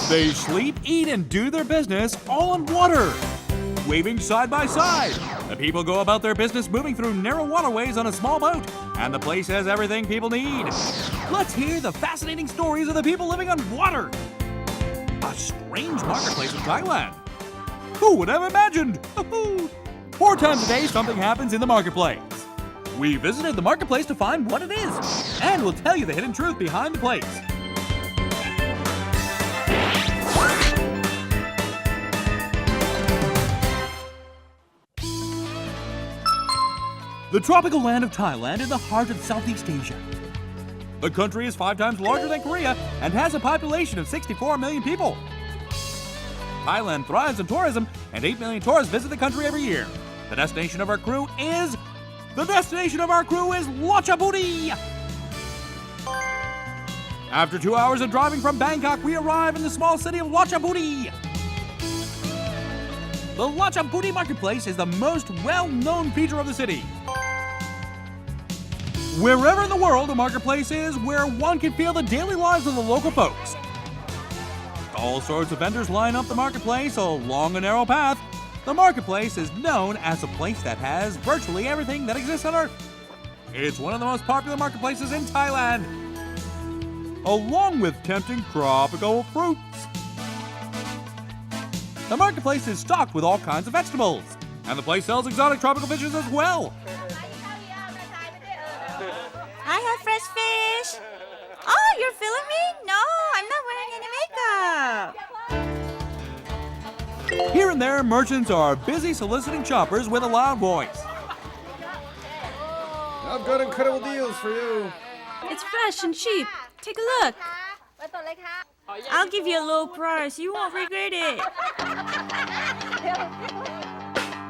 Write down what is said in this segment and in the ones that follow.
They sleep, eat, and do their business all on water, waving side by side. The people go about their business moving through narrow waterways on a small boat, and the place has everything people need. Let's hear the fascinating stories of the people living on water. A strange marketplace in Thailand. Who would have imagined? 4 times a day, something happens in the marketplace. We visited the marketplace to find what it is, and we'll tell you the hidden truth behind the place. The tropical land of Thailand in the heart of Southeast Asia. The country is 5 times larger than Korea and has a population of 64 million people. Thailand thrives on tourism, and 8 million tourists visit the country every year. The destination of our crew is Lachapuri. After 2 hours of driving from Bangkok, we arrive in the small city of Lachapuri. The Lachapuri marketplace is the most well-known feature of the city. Wherever in the world, a marketplace is where one can feel the daily lives of the local folks. All sorts of vendors line up the marketplace along a narrow path. The marketplace is known as a place that has virtually everything that exists on Earth. It's one of the most popular marketplaces in Thailand, along with tempting tropical fruits. The marketplace is stocked with all kinds of vegetables, and the place sells exotic tropical fishes as well. I have fresh fish. Oh, you're filming me? No, I'm not wearing any makeup. Here and there, merchants are busy soliciting shoppers with a loud voice. I've got incredible deals for you. It's fresh and cheap. Take a look. I'll give you a low price. You won't regret it.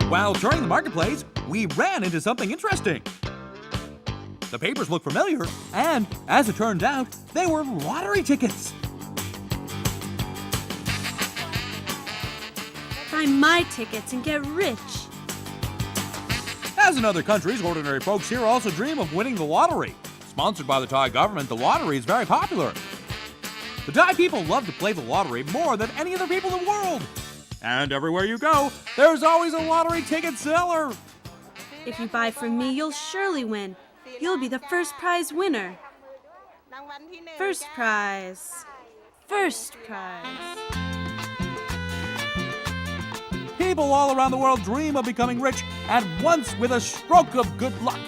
While touring the marketplace, we ran into something interesting. The papers looked familiar, and as it turned out, they were lottery tickets. Buy my tickets and get rich. As in other countries, ordinary folks here also dream of winning the lottery. Sponsored by the Thai government, the lottery is very popular. The Thai people love to play the lottery more than any other people in the world. And everywhere you go, there's always a lottery ticket seller. If you buy from me, you'll surely win. You'll be the first prize winner. First prize. First prize. People all around the world dream of becoming rich at once with a stroke of good luck.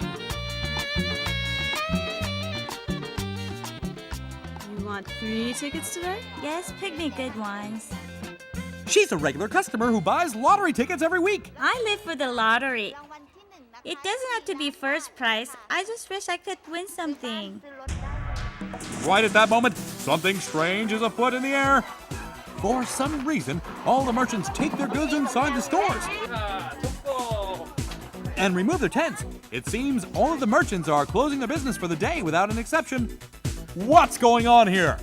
You want 3 tickets today? Yes, pick me good ones. She's a regular customer who buys lottery tickets every week. I live for the lottery. It doesn't have to be first prize. I just wish I could win something. Right at that moment, something strange is afoot in the air. For some reason, all the merchants take their goods inside the stores and remove their tents. It seems all of the merchants are closing their business for the day without an exception. What's going on here?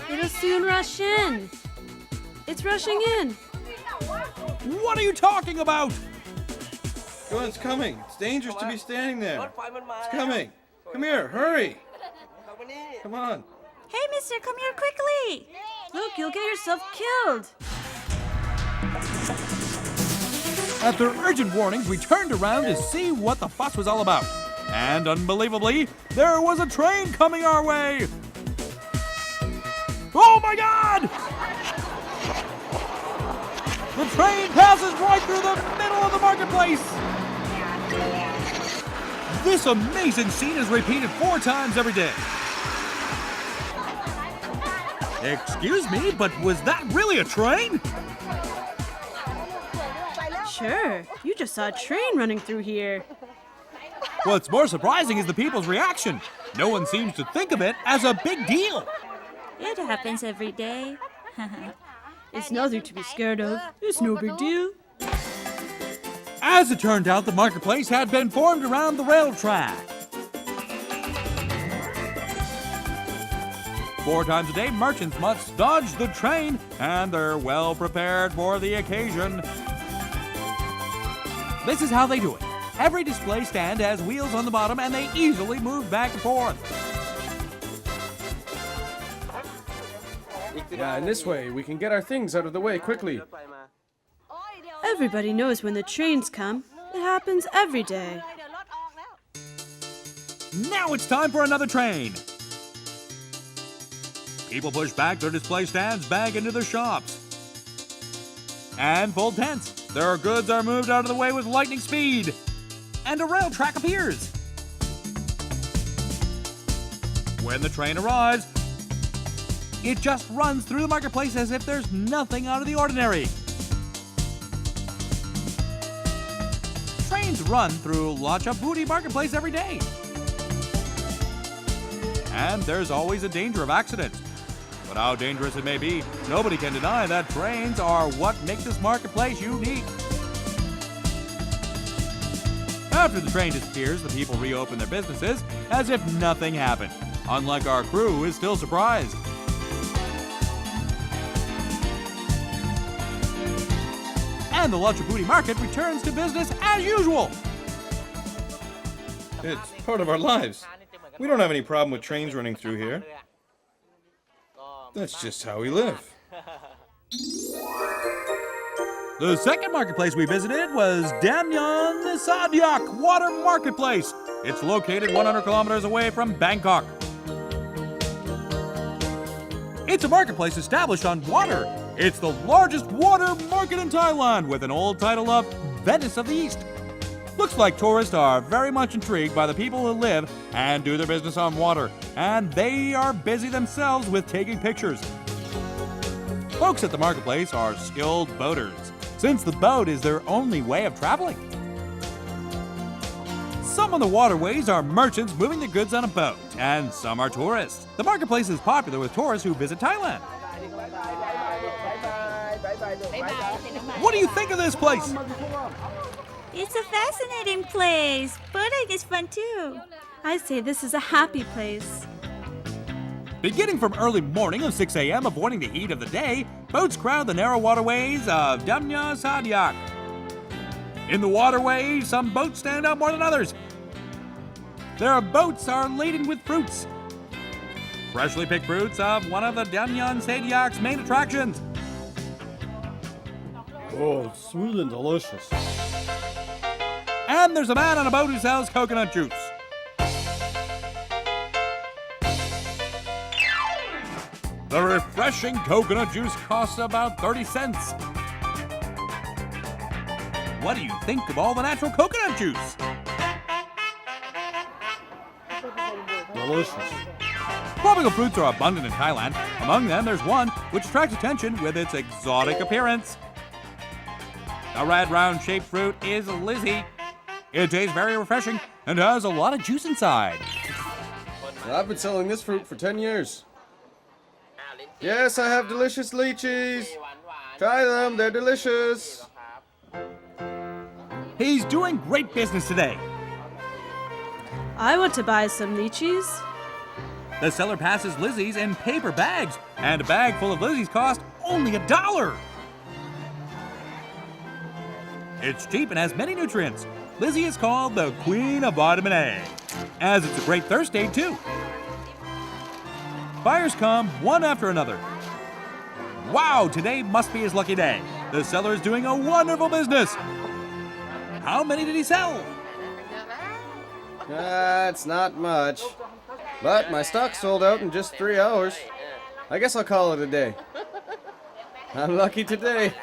It'll soon rush in. It's rushing in. What are you talking about? Go on, it's coming. It's dangerous to be standing there. It's coming. Come here, hurry. Come on. Hey, mister, come here quickly. Look, you'll get yourself killed. After urgent warnings, we turned around to see what the fuss was all about. And unbelievably, there was a train coming our way. Oh my God! The train passes right through the middle of the marketplace. This amazing scene is repeated 4 times every day. Excuse me, but was that really a train? Sure, you just saw a train running through here. What's more surprising is the people's reaction. No one seems to think of it as a big deal. It happens every day. It's nothing to be scared of. It's no big deal. As it turned out, the marketplace had been formed around the rail track. 4 times a day, merchants must dodge the train, and they're well prepared for the occasion. This is how they do it. Every display stand has wheels on the bottom, and they easily move back and forth. Yeah, and this way we can get our things out of the way quickly. Everybody knows when the trains come. It happens every day. Now it's time for another train. People push back their display stands back into their shops. And fold tents. Their goods are moved out of the way with lightning speed. And a rail track appears. When the train arrives, it just runs through the marketplace as if there's nothing out of the ordinary. Trains run through Lachapudi Marketplace every day. And there's always a danger of accidents. But how dangerous it may be, nobody can deny that trains are what make this marketplace unique. After the train disappears, the people reopen their businesses as if nothing happened. Unlike our crew, who is still surprised. And the Lachapudi Market returns to business as usual. It's part of our lives. We don't have any problem with trains running through here. That's just how we live. The second marketplace we visited was Damyeon Sadyak Water Marketplace. It's located 100 kilometers away from Bangkok. It's a marketplace established on water. It's the largest water market in Thailand with an old title of Venice of the East. Looks like tourists are very much intrigued by the people who live and do their business on water, and they are busy themselves with taking pictures. Folks at the marketplace are skilled boaters, since the boat is their only way of traveling. Some of the waterways are merchants moving their goods on a boat, and some are tourists. The marketplace is popular with tourists who visit Thailand. What do you think of this place? It's a fascinating place. Boating is fun too. I say this is a happy place. Beginning from early morning of 6 a.m., avoiding the heat of the day, boats crowd the narrow waterways of Damyeon Sadyak. In the waterways, some boats stand out more than others. Their boats are laden with fruits. Freshly picked fruits of one of the Damyeon Sadyak's main attractions. Oh, it's smooth and delicious. And there's a man on a boat who sells coconut juice. The refreshing coconut juice costs about 30 cents. What do you think of all the natural coconut juice? Delicious. Tropical fruits are abundant in Thailand. Among them, there's one which attracts attention with its exotic appearance. The red round-shaped fruit is Lizzie. It tastes very refreshing and has a lot of juice inside. I've been selling this fruit for 10 years. Yes, I have delicious lychees. Try them, they're delicious. He's doing great business today. I want to buy some lychees. The seller passes Lizzie's in paper bags, and a bag full of Lizzie's costs only $1. It's cheap and has many nutrients. Lizzie is called the Queen of Vitamin A, as it's a great thirst aid too. Buyers come one after another. Wow, today must be his lucky day. The seller is doing a wonderful business. How many did he sell? That's not much. But my stock sold out in just 3 hours. I guess I'll call it a day. I'm lucky today.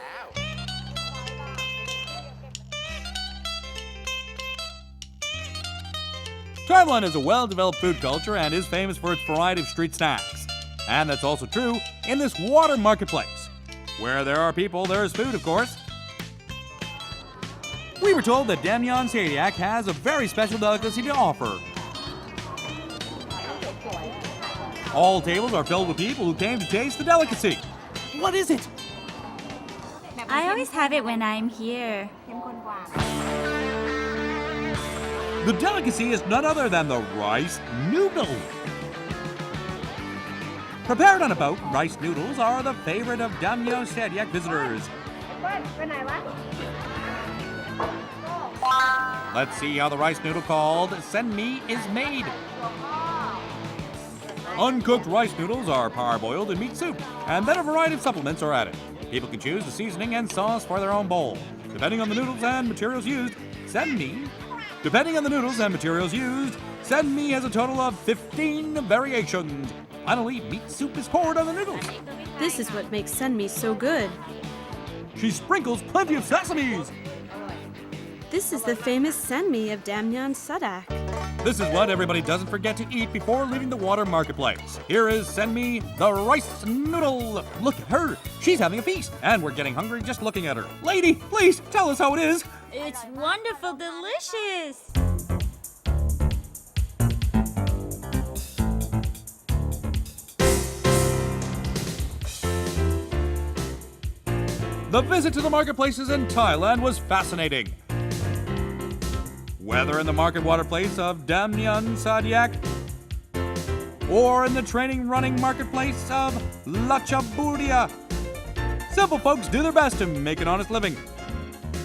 Thailand has a well-developed food culture and is famous for its variety of street snacks. And that's also true in this water marketplace. Where there are people, there is food, of course. We were told that Damyeon Sadyak has a very special delicacy to offer. All tables are filled with people who came to taste the delicacy. What is it? I always have it when I'm here. The delicacy is none other than the rice noodle. Prepared on a boat, rice noodles are the favorite of Damyeon Sadyak visitors. Let's see how the rice noodle called Senmi is made. Uncooked rice noodles are parboiled in meat soup, and then a variety of supplements are added. People can choose the seasoning and sauce for their own bowl. Depending on the noodles and materials used, send me has a total of 15 variations. Finally, meat soup is poured on the noodles. This is what makes senmi so good. She sprinkles plenty of sesames. This is the famous senmi of Damnyan Sadak. This is what everybody doesn't forget to eat before leaving the water marketplace. Here is Senmi, the rice noodle. Look at her. She's having a feast, and we're getting hungry just looking at her. Lady, please tell us how it is. It's wonderful, delicious. The visit to the marketplaces in Thailand was fascinating. Whether in the market water place of Damnyan Sadiak or in the training running marketplace of Lachaburia, simple folks do their best to make an honest living.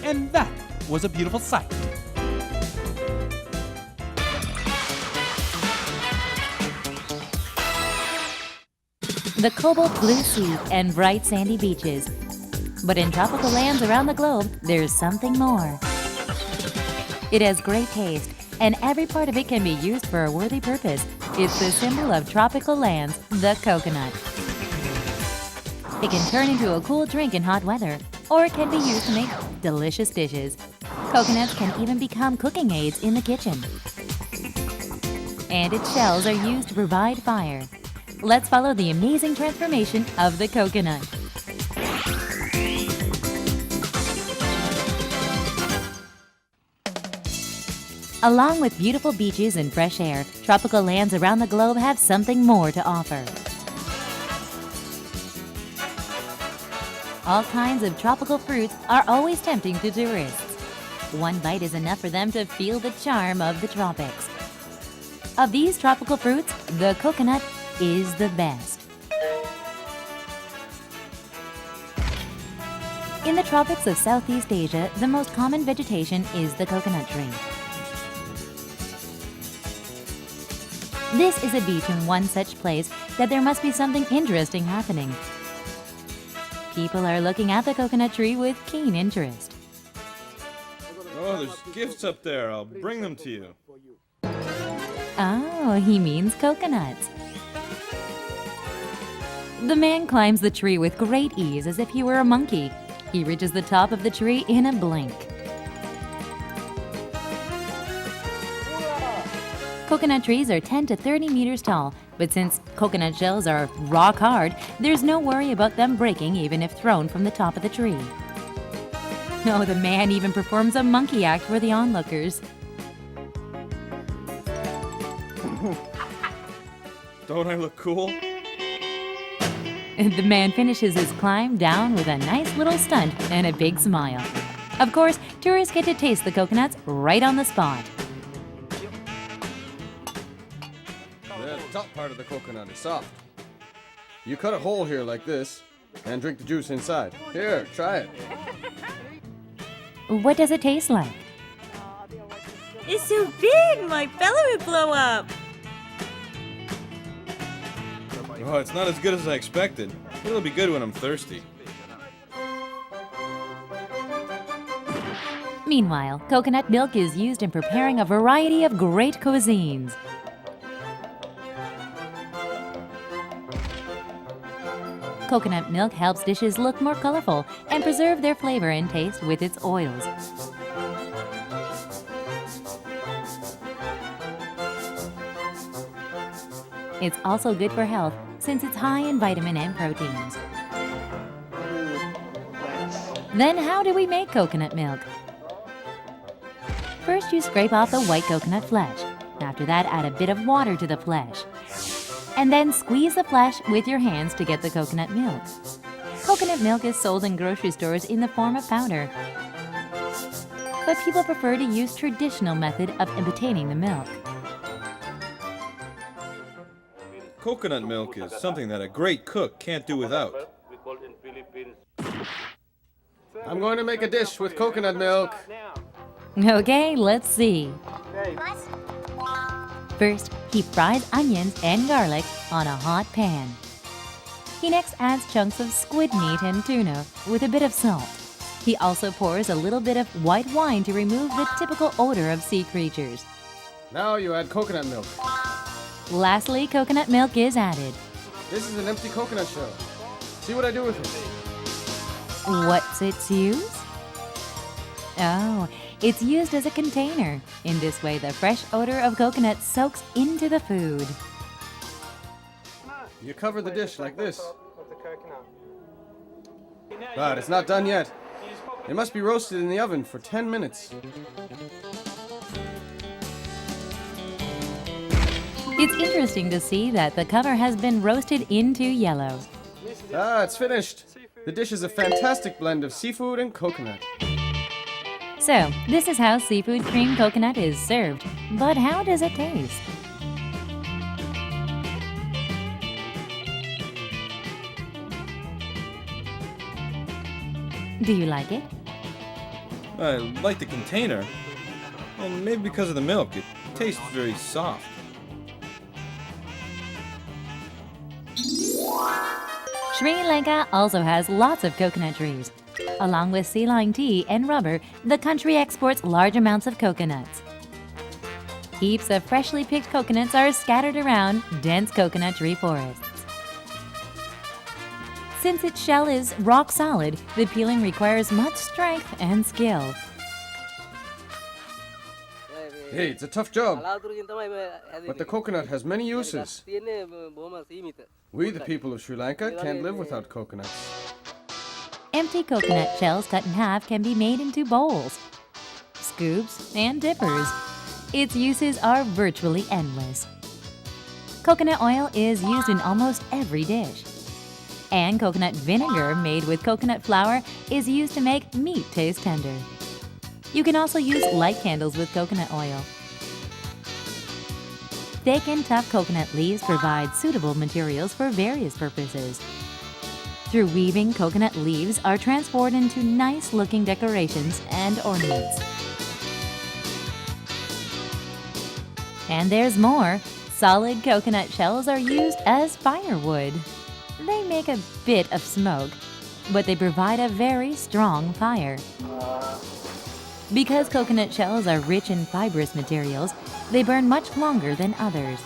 And that was a beautiful sight. The cobalt blue sea and bright sandy beaches. But in tropical lands around the globe, there's something more. It has great taste, and every part of it can be used for a worthy purpose. It's the symbol of tropical lands, the coconut. It can turn into a cool drink in hot weather, or it can be used to make delicious dishes. Coconuts can even become cooking aids in the kitchen. And its shells are used to provide fire. Let's follow the amazing transformation of the coconut. Along with beautiful beaches and fresh air, tropical lands around the globe have something more to offer. All kinds of tropical fruits are always tempting to tourists. One bite is enough for them to feel the charm of the tropics. Of these tropical fruits, the coconut is the best. In the tropics of Southeast Asia, the most common vegetation is the coconut tree. This is a beach in one such place that there must be something interesting happening. People are looking at the coconut tree with keen interest. Oh, there's gifts up there. I'll bring them to you. Oh, he means coconuts. The man climbs the tree with great ease as if he were a monkey. He reaches the top of the tree in a blink. Coconut trees are 10 to 30 meters tall, but since coconut shells are rock hard, there's no worry about them breaking even if thrown from the top of the tree. No, the man even performs a monkey act for the onlookers. Don't I look cool? The man finishes his climb down with a nice little stunt and a big smile. Of course, tourists get to taste the coconuts right on the spot. The top part of the coconut is soft. You cut a hole here like this and drink the juice inside. Here, try it. What does it taste like? It's so big, my belly would blow up. Oh, it's not as good as I expected. It'll be good when I'm thirsty. Meanwhile, coconut milk is used in preparing a variety of great cuisines. Coconut milk helps dishes look more colorful and preserve their flavor and taste with its oils. It's also good for health since it's high in vitamin and proteins. Then how do we make coconut milk? First, you scrape off the white coconut flesh. After that, add a bit of water to the flesh. And then squeeze the flesh with your hands to get the coconut milk. Coconut milk is sold in grocery stores in the form of powder. But people prefer to use traditional method of obtaining the milk. Coconut milk is something that a great cook can't do without. I'm going to make a dish with coconut milk. Okay, let's see. First, he fries onions and garlic on a hot pan. He next adds chunks of squid meat and tuna with a bit of salt. He also pours a little bit of white wine to remove the typical odor of sea creatures. Now you add coconut milk. Lastly, coconut milk is added. This is an empty coconut shell. See what I do with it? What's its use? Oh, it's used as a container. In this way, the fresh odor of coconut soaks into the food. You cover the dish like this. But it's not done yet. It must be roasted in the oven for 10 minutes. It's interesting to see that the cover has been roasted into yellow. Ah, it's finished. The dish is a fantastic blend of seafood and coconut. So, this is how seafood cream coconut is served. But how does it taste? Do you like it? I like the container. And maybe because of the milk, it tastes very soft. Sri Lanka also has lots of coconut trees. Along with Ceylon tea and rubber, the country exports large amounts of coconuts. Heaps of freshly picked coconuts are scattered around dense coconut tree forests. Since its shell is rock solid, the peeling requires much strength and skill. Hey, it's a tough job. But the coconut has many uses. We, the people of Sri Lanka, can't live without coconuts. Empty coconut shells cut in half can be made into bowls, scoops, and dippers. Its uses are virtually endless. Coconut oil is used in almost every dish. And coconut vinegar made with coconut flour is used to make meat taste tender. You can also use light candles with coconut oil. Thick and tough coconut leaves provide suitable materials for various purposes. Through weaving, coconut leaves are transformed into nice-looking decorations and ornaments. And there's more. Solid coconut shells are used as firewood. They make a bit of smoke, but they provide a very strong fire. Because coconut shells are rich in fibrous materials, they burn much longer than others.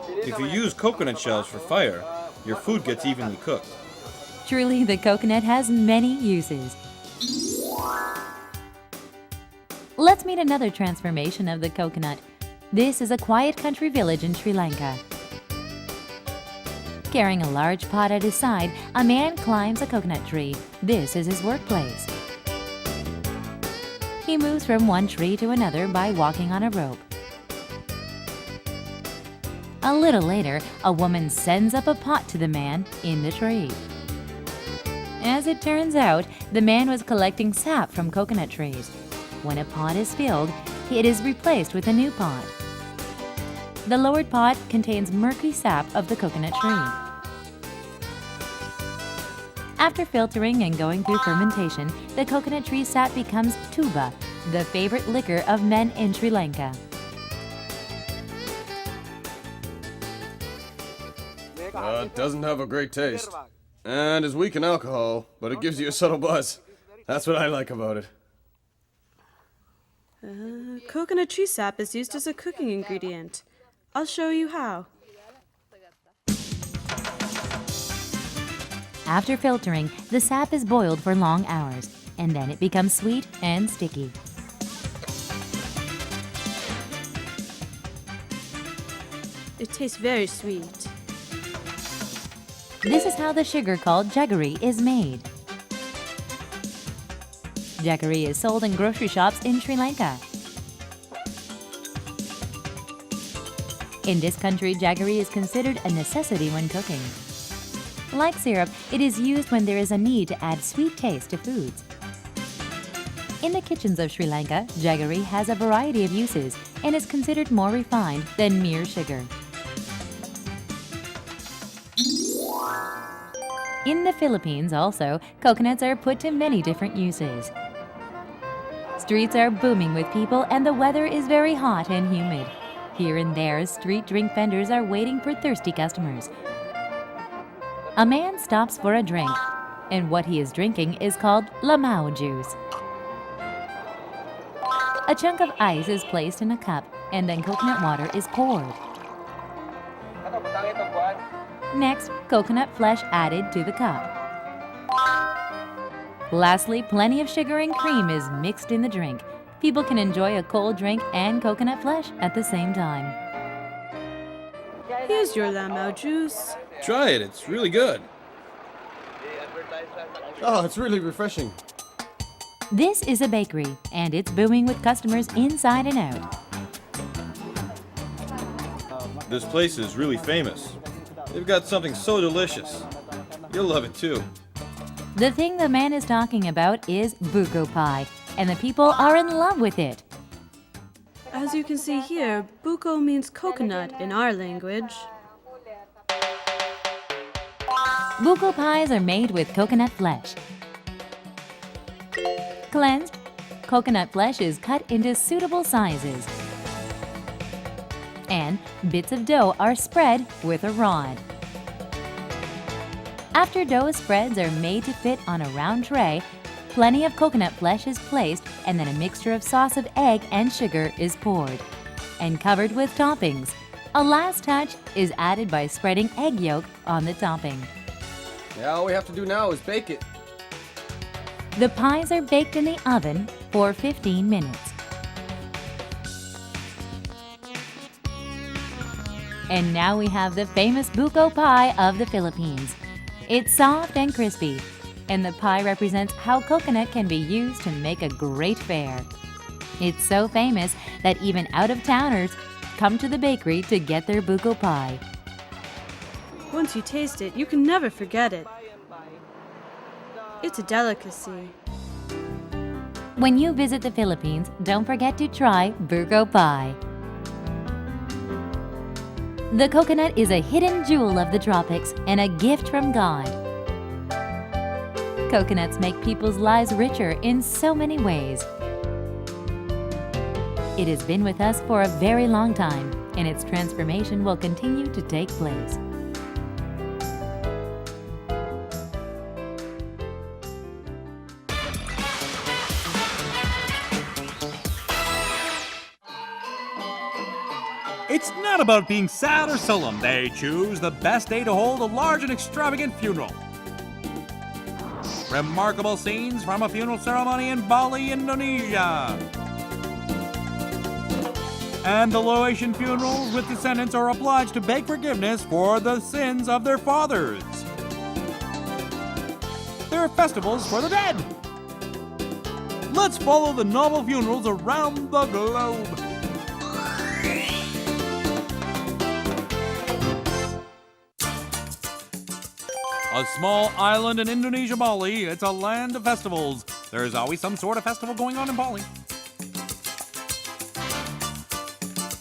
If you use coconut shells for fire, your food gets evenly cooked. Truly, the coconut has many uses. Let's meet another transformation of the coconut. This is a quiet country village in Sri Lanka. Carrying a large pot at his side, a man climbs a coconut tree. This is his workplace. He moves from one tree to another by walking on a rope. A little later, a woman sends up a pot to the man in the tree. As it turns out, the man was collecting sap from coconut trees. When a pot is filled, it is replaced with a new pot. The lowered pot contains murky sap of the coconut tree. After filtering and going through fermentation, the coconut tree sap becomes tuba, the favorite liquor of men in Sri Lanka. It doesn't have a great taste. And is weak in alcohol, but it gives you a subtle buzz. That's what I like about it. Coconut tree sap is used as a cooking ingredient. I'll show you how. After filtering, the sap is boiled for long hours, and then it becomes sweet and sticky. It tastes very sweet. This is how the sugar called jaggery is made. Jaggery is sold in grocery shops in Sri Lanka. In this country, jaggery is considered a necessity when cooking. Like syrup, it is used when there is a need to add sweet taste to foods. In the kitchens of Sri Lanka, jaggery has a variety of uses and is considered more refined than mere sugar. In the Philippines also, coconuts are put to many different uses. Streets are booming with people and the weather is very hot and humid. Here and there, street drink vendors are waiting for thirsty customers. A man stops for a drink, and what he is drinking is called lamao juice. A chunk of ice is placed in a cup, and then coconut water is poured. Next, coconut flesh added to the cup. Lastly, plenty of sugar and cream is mixed in the drink. People can enjoy a cold drink and coconut flesh at the same time. Here's your lamao juice. Try it, it's really good. Oh, it's really refreshing. This is a bakery, and it's booming with customers inside and out. This place is really famous. They've got something so delicious. You'll love it too. The thing the man is talking about is buko pie, and the people are in love with it. As you can see here, buko means coconut in our language. Buko pies are made with coconut flesh. Cleansed, coconut flesh is cut into suitable sizes. And bits of dough are spread with a rod. After dough spreads are made to fit on a round tray, plenty of coconut flesh is placed, and then a mixture of sauce of egg and sugar is poured and covered with toppings. A last touch is added by spreading egg yolk on the topping. Yeah, all we have to do now is bake it. The pies are baked in the oven for 15 minutes. And now we have the famous buko pie of the Philippines. It's soft and crispy, and the pie represents how coconut can be used to make a great fare. It's so famous that even out-of-towners come to the bakery to get their buko pie. Once you taste it, you can never forget it. It's a delicacy. When you visit the Philippines, don't forget to try buko pie. The coconut is a hidden jewel of the tropics and a gift from God. Coconuts make people's lives richer in so many ways. It has been with us for a very long time, and its transformation will continue to take place. It's not about being sad or solemn. They choose the best day to hold a large and extravagant funeral. Remarkable scenes from a funeral ceremony in Bali, Indonesia. And the Laotian funerals with descendants are obliged to beg forgiveness for the sins of their fathers. There are festivals for the dead. Let's follow the novel funerals around the globe. A small island in Indonesia, Bali, it's a land of festivals. There's always some sort of festival going on in Bali.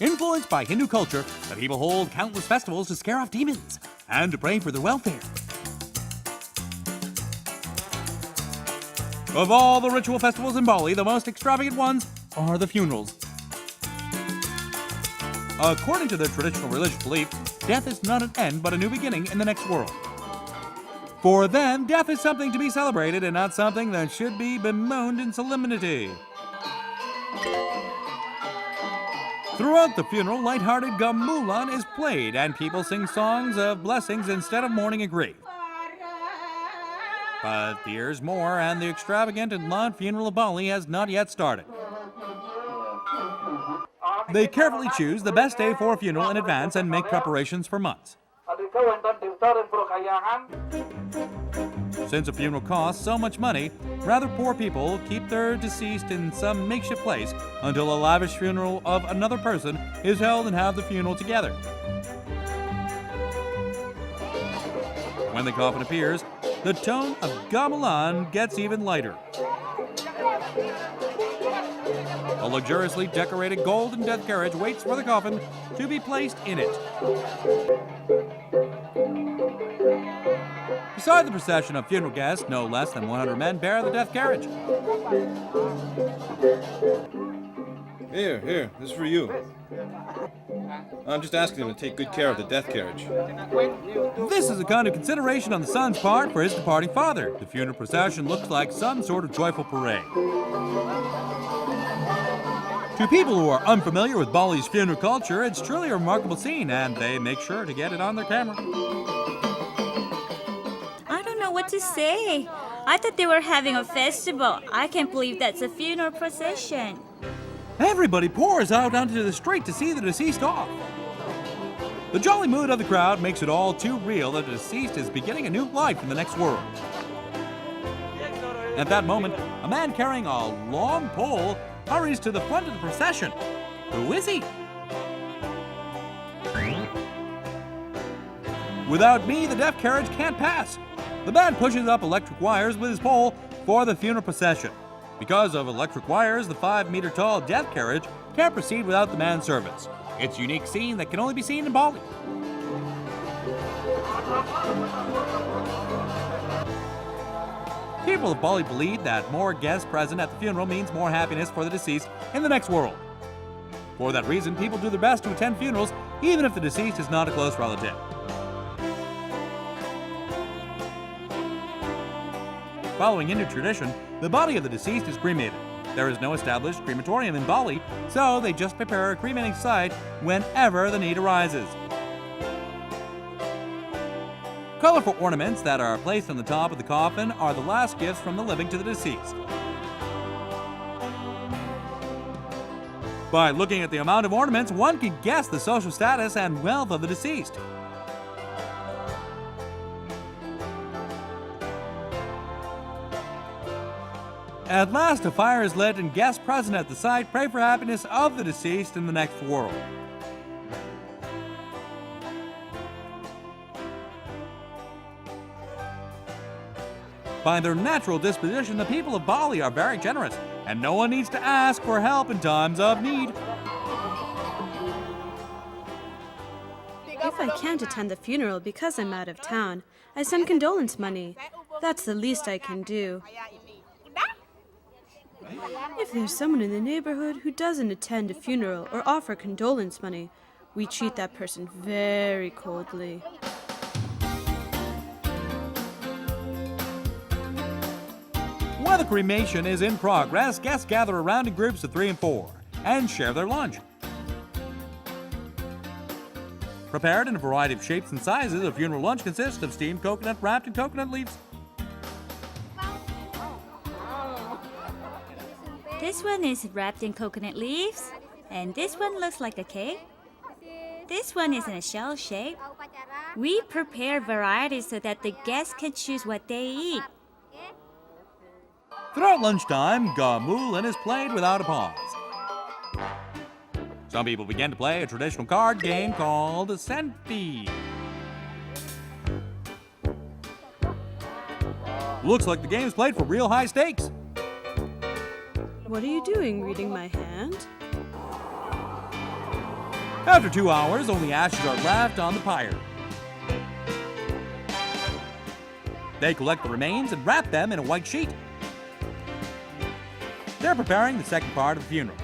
Influenced by Hindu culture, the people hold countless festivals to scare off demons and to pray for their welfare. Of all the ritual festivals in Bali, the most extravagant ones are the funerals. According to their traditional religious belief, death is not an end but a new beginning in the next world. For them, death is something to be celebrated and not something that should be bemoaned in solemnity. Throughout the funeral, lighthearted gamelan is played and people sing songs of blessings instead of mourning a grief. But there's more, and the extravagant and loud funeral of Bali has not yet started. They carefully choose the best day for a funeral in advance and make preparations for months. Since a funeral costs so much money, rather poor people keep their deceased in some makeshift place until a lavish funeral of another person is held and have the funeral together. When the coffin appears, the tone of gamelan gets even lighter. A luxuriously decorated golden death carriage waits for the coffin to be placed in it. Beside the procession of funeral guests, no less than 100 men bear the death carriage. Here, this is for you. I'm just asking him to take good care of the death carriage. This is a kind of consideration on the son's part for his departing father. The funeral procession looks like some sort of joyful parade. To people who are unfamiliar with Bali's funeral culture, it's truly a remarkable scene, and they make sure to get it on their camera. I don't know what to say. I thought they were having a festival. I can't believe that's a funeral procession. Everybody pours out onto the street to see the deceased off. The jolly mood of the crowd makes it all too real that the deceased is beginning a new life in the next world. At that moment, a man carrying a long pole hurries to the front of the procession. Who is he? Without me, the death carriage can't pass. The man pushes up electric wires with his pole for the funeral procession. Because of electric wires, the 5-meter tall death carriage can't proceed without the man's service. It's a unique scene that can only be seen in Bali. People of Bali believe that more guests present at the funeral means more happiness for the deceased in the next world. For that reason, people do their best to attend funerals, even if the deceased is not a close relative. Following Hindu tradition, the body of the deceased is cremated. There is no established crematorium in Bali, so they just prepare a cremating site whenever the need arises. Colorful ornaments that are placed on the top of the coffin are the last gifts from the living to the deceased. By looking at the amount of ornaments, one can guess the social status and wealth of the deceased. At last, a fire is lit and guests present at the site pray for happiness of the deceased in the next world. By their natural disposition, the people of Bali are very generous, and no one needs to ask for help in times of need. If I can't attend the funeral because I'm out of town, I send condolence money. That's the least I can do. If there's someone in the neighborhood who doesn't attend a funeral or offer condolence money, we treat that person very coldly. While the cremation is in progress, guests gather around in groups of 3 and 4 and share their lunch. Prepared in a variety of shapes and sizes, a funeral lunch consists of steamed coconut wrapped in coconut leaves. This one is wrapped in coconut leaves, and this one looks like a cake. This one is in a shell shape. We prepare varieties so that the guests can choose what they eat. Throughout lunchtime, Gamulan is played without a pause. Some people begin to play a traditional card game called Senpi. Looks like the game is played for real high stakes. What are you doing, reading my hand? After 2 hours, only ashes are left on the pyre. They collect the remains and wrap them in a white sheet. They're preparing the second part of the funeral.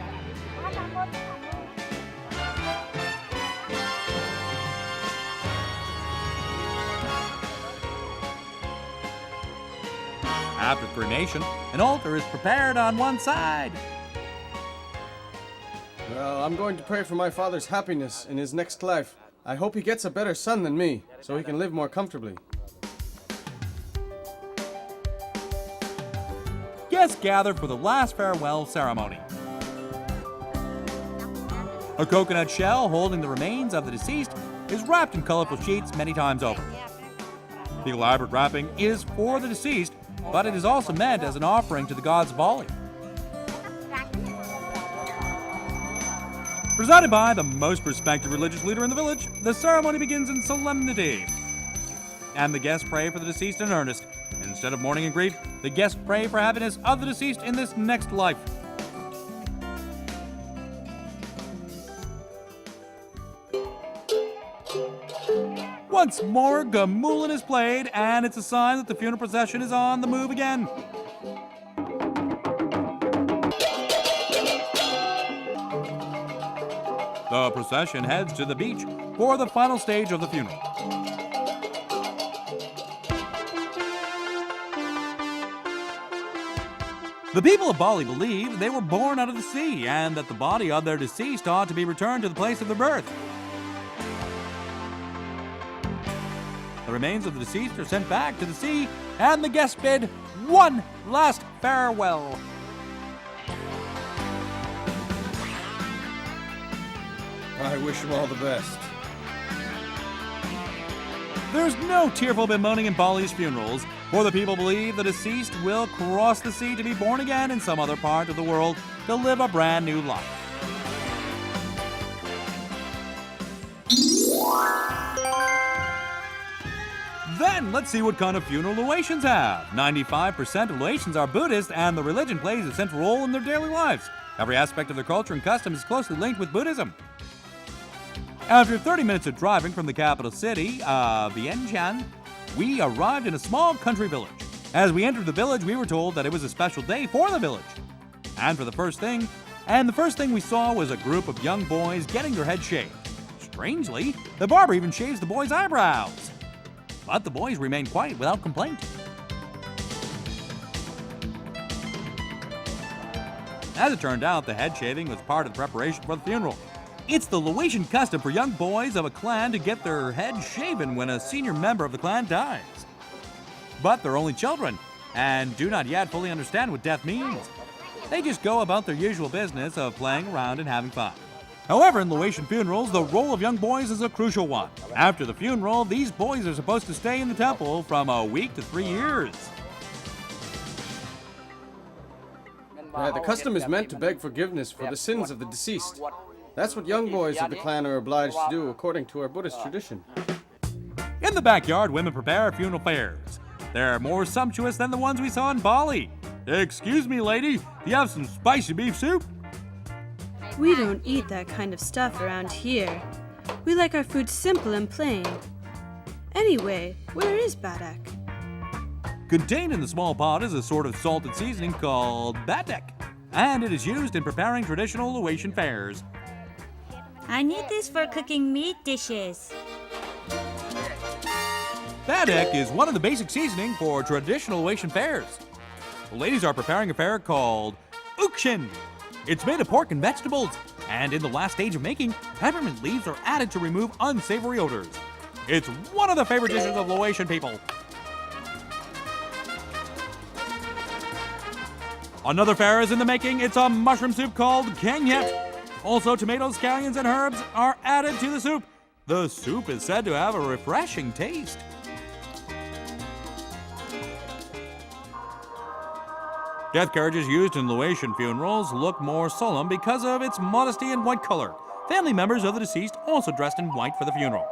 After cremation, an altar is prepared on one side. Well, I'm going to pray for my father's happiness in his next life. I hope he gets a better son than me, so he can live more comfortably. Guests gather for the last farewell ceremony. A coconut shell holding the remains of the deceased is wrapped in colorful sheets many times over. The elaborate wrapping is for the deceased, but it is also meant as an offering to the gods of Bali. Presided by the most respected religious leader in the village, the ceremony begins in solemnity. And the guests pray for the deceased in earnest. Instead of mourning and grief, the guests pray for happiness of the deceased in this next life. Once more, Gamulan is played, and it's a sign that the funeral procession is on the move again. The the procession heads to the beach for the final stage of the funeral. The people of Bali believe they were born out of the sea and that the body of their deceased ought to be returned to the place of their birth. The remains of the deceased are sent back to the sea, and the guests bid one last farewell. I wish him all the best. There's no tearful bemoaning in Bali's funerals, for the people believe the deceased will cross the sea to be born again in some other part of the world to live a brand new life. Then let's see what kind of funeral Laotians have. 95% of Laotians are Buddhist, and the religion plays a central role in their daily lives. Every aspect of their culture and custom is closely linked with Buddhism. After 30 minutes of driving from the capital city, Vientiane, we arrived in a small country village. As we entered the village, we were told that it was a special day for the village. The first thing we saw was a group of young boys getting their heads shaved. Strangely, the barber even shaves the boys' eyebrows. But the boys remained quiet without complaint. As it turned out, the head shaving was part of the preparation for the funeral. It's the Laotian custom for young boys of a clan to get their head shaven when a senior member of the clan dies. But they're only children and do not yet fully understand what death means. They just go about their usual business of playing around and having fun. However, in Laotian funerals, the role of young boys is a crucial one. After the funeral, these boys are supposed to stay in the temple from a week to 3 years. The custom is meant to beg forgiveness for the sins of the deceased. That's what young boys of the clan are obliged to do according to our Buddhist tradition. In the backyard, women prepare funeral fares. They're more sumptuous than the ones we saw in Bali. Excuse me, lady, do you have some spicy beef soup? We don't eat that kind of stuff around here. We like our food simple and plain. Anyway, where is badak? Contained in the small pot is a sort of salted seasoning called badak, and it is used in preparing traditional Laotian fares. I need this for cooking meat dishes. Badak is one of the basic seasoning for traditional Laotian fares. The ladies are preparing a fare called ukshin. It's made of pork and vegetables, and in the last stage of making, peppermint leaves are added to remove unsavory odors. It's one of the favorite dishes of Laotian people. Another fare is in the making. It's a mushroom soup called kanyet. Also, tomatoes, scallions, and herbs are added to the soup. The soup is said to have a refreshing taste. Death carriages used in Laotian funerals look more solemn because of its modesty and white color. Family members of the deceased also dressed in white for the funeral.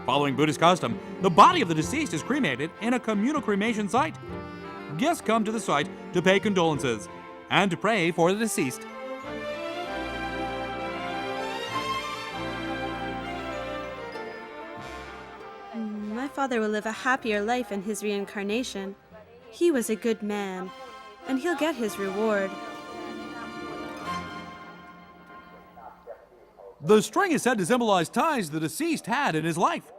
Following Buddhist custom, the body of the deceased is cremated in a communal cremation site. Guests come to the site to pay condolences and to pray for the deceased. My father will live a happier life in his reincarnation. He was a good man, and he'll get his reward. The string is said to symbolize ties the deceased had in his life.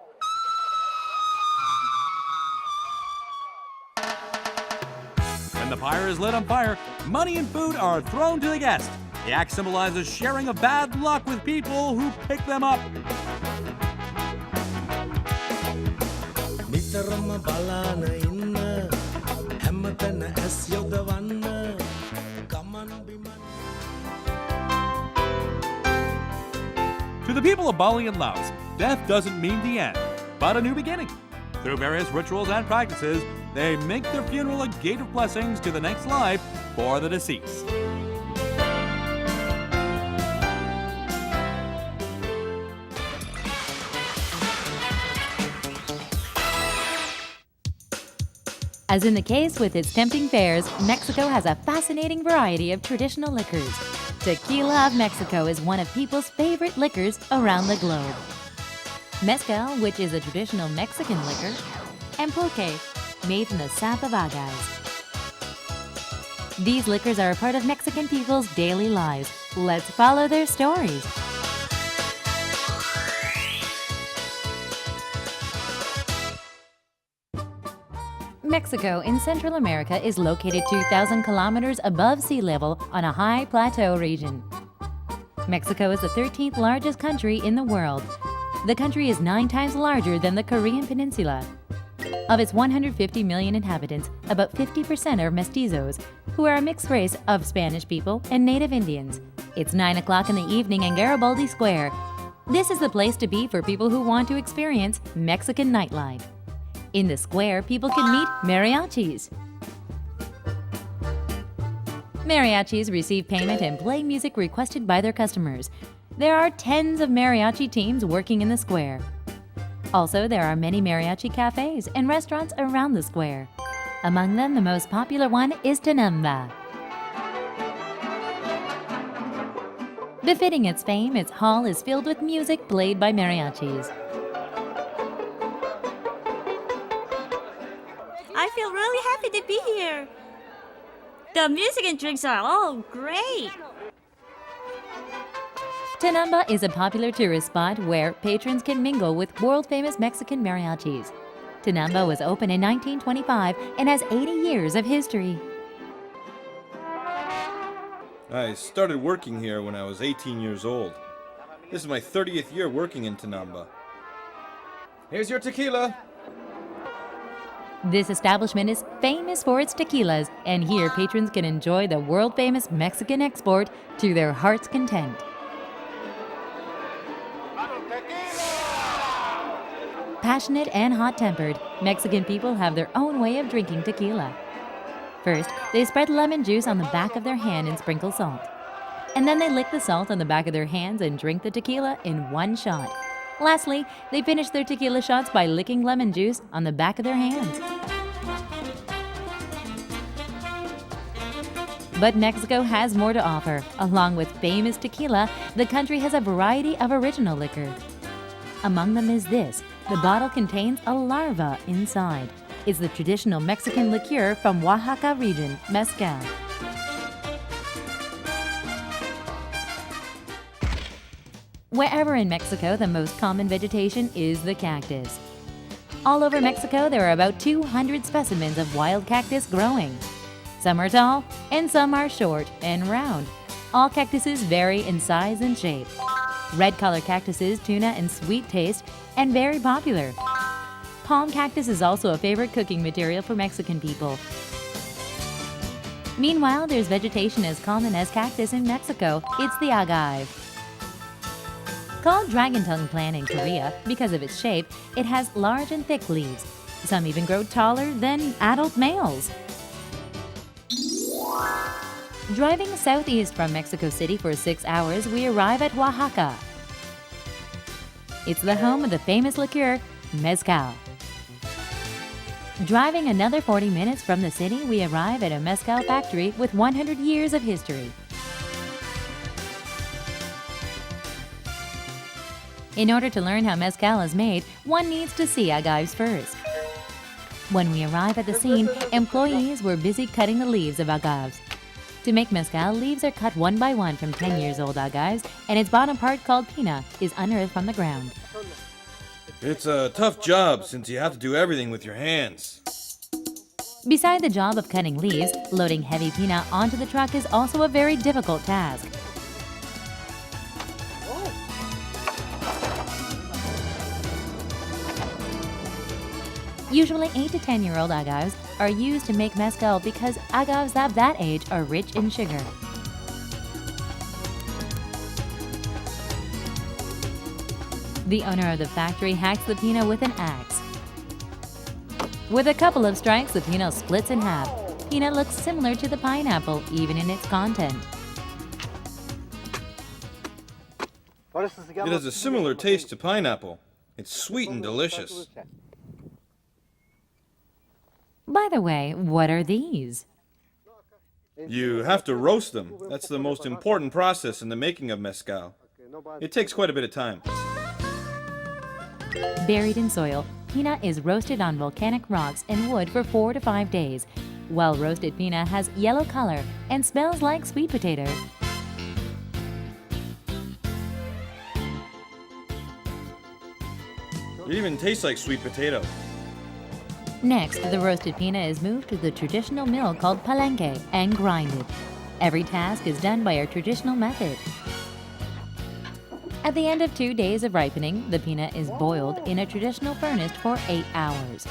When the pyre is lit on fire, money and food are thrown to the guest. The act symbolizes sharing of bad luck with people who pick them up. To the people of Bali and Laos, death doesn't mean the end, but a new beginning. Through various rituals and practices, they make their funeral a gate of blessings to the next life for the deceased. As in the case with its tempting fares, Mexico has a fascinating variety of traditional liquors. Tequila of Mexico is one of people's favorite liquors around the globe. Mezcal, which is a traditional Mexican liquor, and pulque, made from the sap of agave. These liquors are a part of Mexican people's daily lives. Let's follow their stories. Mexico in Central America is located 2,000 kilometers above sea level on a high plateau region. Mexico is the 13th largest country in the world. The country is 9 times larger than the Korean Peninsula. Of its 150 million inhabitants, about 50% are mestizos, who are a mixed race of Spanish people and native Indians. It's 9 o'clock in the evening in Garibaldi Square. This is the place to be for people who want to experience Mexican nightlife. In the square, people can meet mariachis. Mariachis receive payment and play music requested by their customers. There are tens of mariachi teams working in the square. Also, there are many mariachi cafes and restaurants around the square. Among them, the most popular one is Tinamba. Befitting its fame, its hall is filled with music played by mariachis. I feel really happy to be here. The music and drinks are all great. Tinamba is a popular tourist spot where patrons can mingle with world-famous Mexican mariachis. Tinamba was opened in 1925 and has 80 years of history. I started working here when I was 18 years old. This is my 30th year working in Tinamba. Here's your tequila. This establishment is famous for its tequilas, and here patrons can enjoy the world-famous Mexican export to their heart's content. Passionate and hot-tempered, Mexican people have their own way of drinking tequila. First, they spread lemon juice on the back of their hand and sprinkle salt. And then they lick the salt on the back of their hands and drink the tequila in one shot. Lastly, they finish their tequila shots by licking lemon juice on the back of their hands. But Mexico has more to offer. Along with famous tequila, the country has a variety of original liquor. Among them is this. The bottle contains a larva inside. It's the traditional Mexican liqueur from Oaxaca region, mezcal. Wherever in Mexico, the most common vegetation is the cactus. All over Mexico, there are about 200 specimens of wild cactus growing. Some are tall, and some are short and round. All cactuses vary in size and shape. Red color cactuses, tuna and sweet taste, and very popular. Palm cactus is also a favorite cooking material for Mexican people. Meanwhile, there's vegetation as common as cactus in Mexico. It's the agave. Called dragon tongue plant in Korea because of its shape, it has large and thick leaves. Some even grow taller than adult males. Driving southeast from Mexico City for 6 hours, we arrive at Oaxaca. It's the home of the famous liqueur, mezcal. Driving another 40 minutes from the city, we arrive at a mezcal factory with 100 years of history. In order to learn how mezcal is made, one needs to see agaves first. When we arrive at the scene, employees were busy cutting the leaves of agaves. To make mezcal, leaves are cut one by one from 10 years old agaves, and its bottom part, called pina, is unearthed from the ground. It's a tough job since you have to do everything with your hands. Beside the job of cutting leaves, loading heavy pina onto the truck is also a very difficult task. Usually 8 to 10-year-old agaves are used to make mezcal because agaves of that age are rich in sugar. The owner of the factory hacks the pina with an axe. With a couple of strikes, the pina splits in half. Pina looks similar to the pineapple, even in its content. It has a similar taste to pineapple. It's sweet and delicious. By the way, what are these? You have to roast them. That's the most important process in the making of mezcal. It takes quite a bit of time. Buried in soil, pina is roasted on volcanic rocks and wood for 4 to 5 days. while roasted pina has yellow color and smells like sweet potato. It even tastes like sweet potato. Next, the roasted pina is moved to the traditional mill called palenque and grinded. Every task is done by our traditional method. At the end of 2 days of ripening, the pina is boiled in a traditional furnace for 8 hours.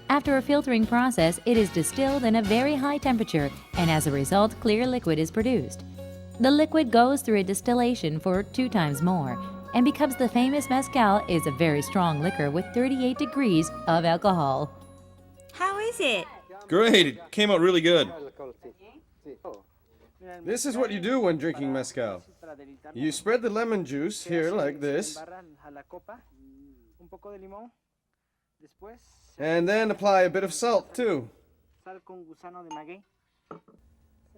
After a filtering process, it is distilled in a very high temperature, and as a result, clear liquid is produced. The liquid goes through a distillation for 2 times more, and becomes the famous mezcal. Is a very strong liquor with 38 degrees of alcohol. How is it? Great, it came out really good. This is what you do when drinking mezcal. You spread the lemon juice here like this, and then apply a bit of salt too.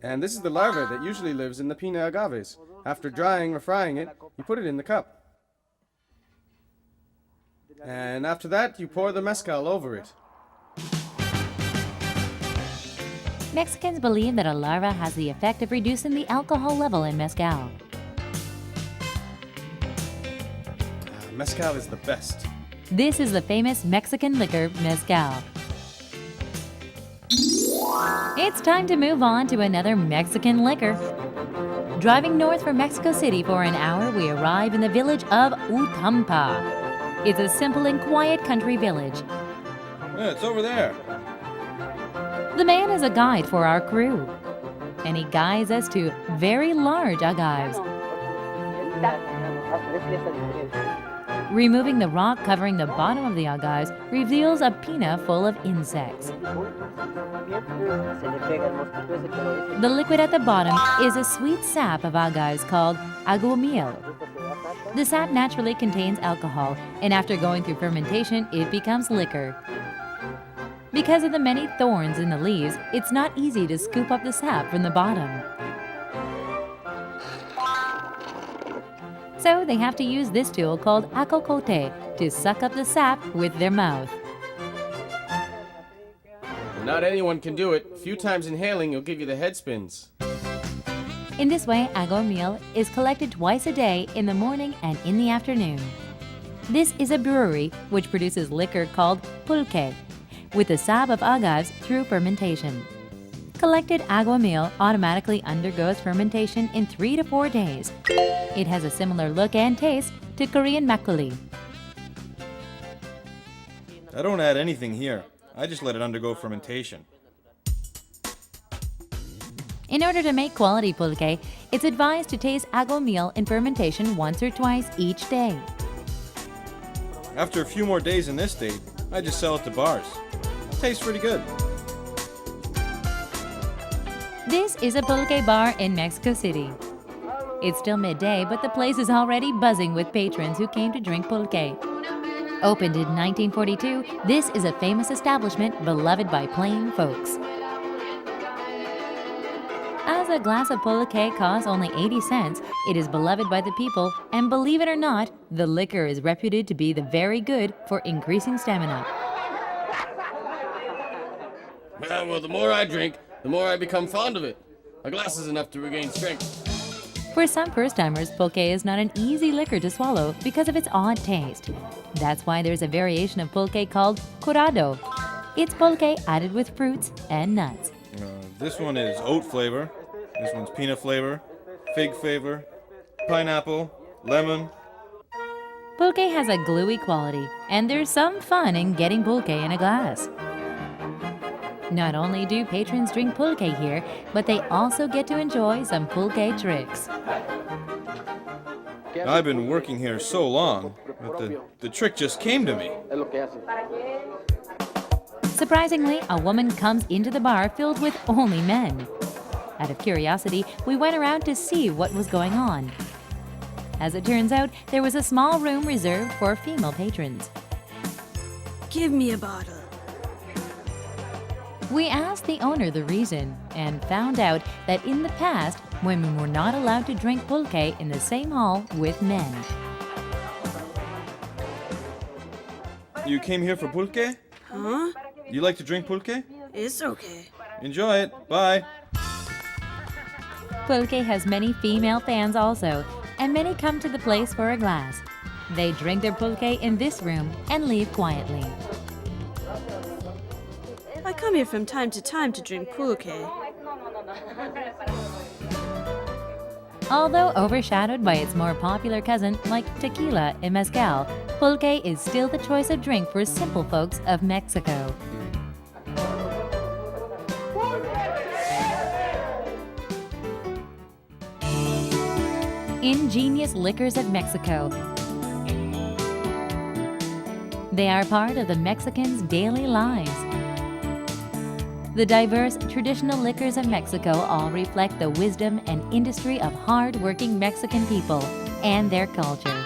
And this is the larva that usually lives in the pina agaves. After drying or frying it, you put it in the cup. And after that, you pour the mezcal over it. Mexicans believe that a larva has the effect of reducing the alcohol level in mezcal. Mezcal is the best. This is the famous Mexican liquor, mezcal. It's time to move on to another Mexican liquor. Driving north from Mexico City for an hour, we arrive in the village of Utampa. It's a simple and quiet country village. Yeah, it's over there. The man is a guide for our crew, and he guides us to very large agaves. Removing the rock covering the bottom of the agaves reveals a pina full of insects. The liquid at the bottom is a sweet sap of agaves called aguamiel. The sap naturally contains alcohol, and after going through fermentation, it becomes liquor. Because of the many thorns in the leaves, it's not easy to scoop up the sap from the bottom. So they have to use this tool called acocote to suck up the sap with their mouth. Not anyone can do it. A few times inhaling, you'll give you the head spins. In this way, aguamiel is collected twice a day in the morning and in the afternoon. This is a brewery which produces liquor called pulque, with the sap of agaves through fermentation. Collected aguamiel automatically undergoes fermentation in 3 to 4 days. It has a similar look and taste to Korean makgeolli. I don't add anything here. I just let it undergo fermentation. In order to make quality pulque, it's advised to taste aguamiel in fermentation once or twice each day. After a few more days in this state, I just sell it to bars. Tastes pretty good. This is a pulque bar in Mexico City. It's still midday, but the place is already buzzing with patrons who came to drink pulque. Opened in 1942, this is a famous establishment beloved by plain folks. As a glass of pulque costs only 80 cents, it is beloved by the people, and believe it or not, the liquor is reputed to be the very good for increasing stamina. Well, the more I drink, the more I become fond of it. A glass is enough to regain strength. For some first-timers, pulque is not an easy liquor to swallow because of its odd taste. That's why there's a variation of pulque called curado. It's pulque added with fruits and nuts. This one is oat flavor. This one's peanut flavor, fig flavor, pineapple, lemon. Pulque has a gluey quality, and there's some fun in getting pulque in a glass. Not only do patrons drink pulque here, but they also get to enjoy some pulque tricks. I've been working here so long, but the trick just came to me. Surprisingly, a woman comes into the bar filled with only men. Out of curiosity, we went around to see what was going on. As it turns out, there was a small room reserved for female patrons. Give me a bottle. We asked the owner the reason and found out that in the past, women were not allowed to drink pulque in the same hall with men. You came here for pulque? Huh? You like to drink pulque? It's okay. Enjoy it. Bye. Pulque has many female fans also, and many come to the place for a glass. They drink their pulque in this room and leave quietly. I come here from time to time to drink pulque. Although overshadowed by its more popular cousin like tequila and mezcal, pulque is still the choice of drink for simple folks of Mexico. Ingenious liquors of Mexico. They are part of the Mexicans' daily lives. The diverse traditional liquors of Mexico all reflect the wisdom and industry of hard-working Mexican people and their culture.